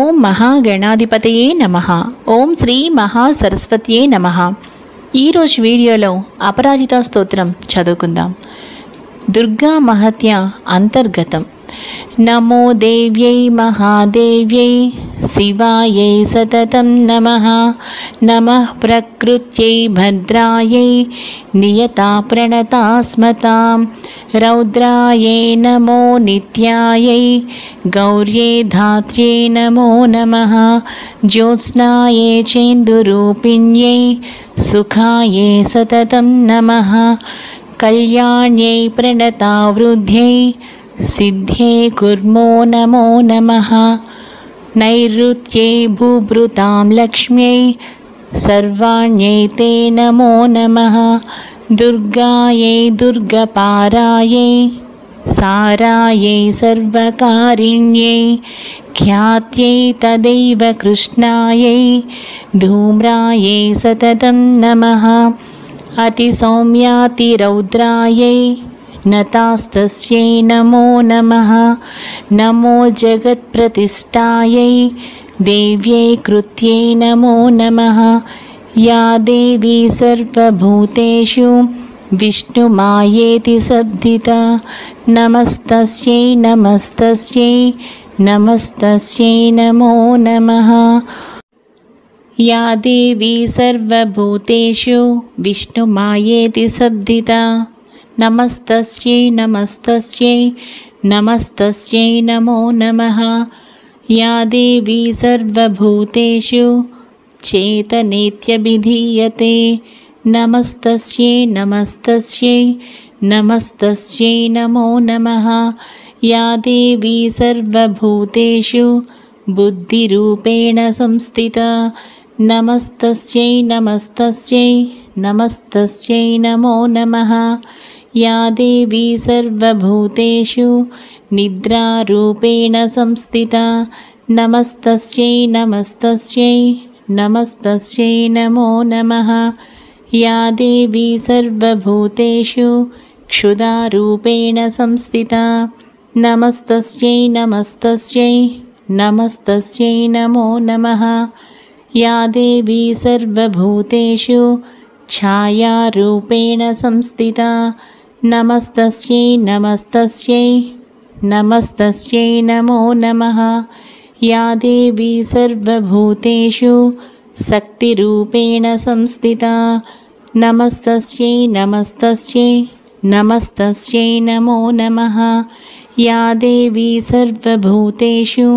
ఓం మహాగణాధిపతయే నమః. ఓం శ్రీ మహాసరస్వత్యే నమః. ఈరోజు వీడియోలో అపరాజిత స్తోత్రం చదువుకుందాం. దుర్గా మహత్య అంతర్గతం. నమో దేవ్యై మహాదేవ్యై శివాయై సతతం నమః. నమః ప్రకృత్యై భద్రాయై నియతా ప్రణతాస్మతాం. రౌద్రాయై నమో నిత్యాయై గౌర్యై ధాత్ర్యై నమో నమః. జ్యోత్స్నాయై చేందురూపిణ్యై సుఖాయై సతతం నమః. కళ్యాణ్యై ప్రణతావృద్ధ్యై సిద్ధ్యై కుర్మో నమో నమః. నైరుత్యై భూభృతాం లక్ష్మ్యై సర్వాణ్యై తే నమో నమః. దుర్గాయై దుర్గపారాయై సారాయై సర్వకారిణ్యై ఖ్యాత్యై తదైవ కృష్ణాయై ధూమ్రాయై సతతం నమః. అతిసౌమ్యాతిరౌద్రాయై నతాస్తస్యై నమో నమః. నమో జగత్ప్రతిష్టాయై దేవ్యై కృత్యై నమో నమః. యా దేవీ సర్వభూతేషు విష్ణుమాయేతి శబ్దితా. నమస్తస్యై నమస్తస్యై నమస్తస్యై నమో నమః. యా దేవీ సర్వభూతేషు విష్ణుమాయేతి శబ్దితా. నమస్తస్యై నమస్తస్యై నమస్తస్యై నమో నమః. యా దేవీ సర్వభూతేషు చేతనేత్యభిధీయతే. నమస్తస్యై నమస్తస్యై నమస్తస్యై నమో నమః. యా దేవీ సర్వభూతేషు బుద్ధిరూపేణ సంస్థితా. నమస్తస్యై నమస్తస్యై నమస్తస్యై నమో నమః. యా దేవీ సర్వభూతేషు నిద్రారూపేణ సంస్థితా. నమస్తస్యై నమస్తస్యై నమస్తస్యై నమో నమః. యా దేవీ సర్వభూతేషు క్షుధారూపేణ సంస్థితా. నమస్తస్యై నమస్తస్యై నమస్తస్యై నమో నమః. యా దేవీ సర్వభూతేషు ఛాయారూపేణ సంస్థితా. నమస్తస్యై నమస్తస్యై నమస్తస్యై నమో నమః. యా దేవీ సర్వభూతేషు శక్తిరూపేణ సంస్థితా. నమస్తస్యై నమస్తస్యై నమస్తస్యై నమో నమః. యా దేవీ సర్వభూతేషు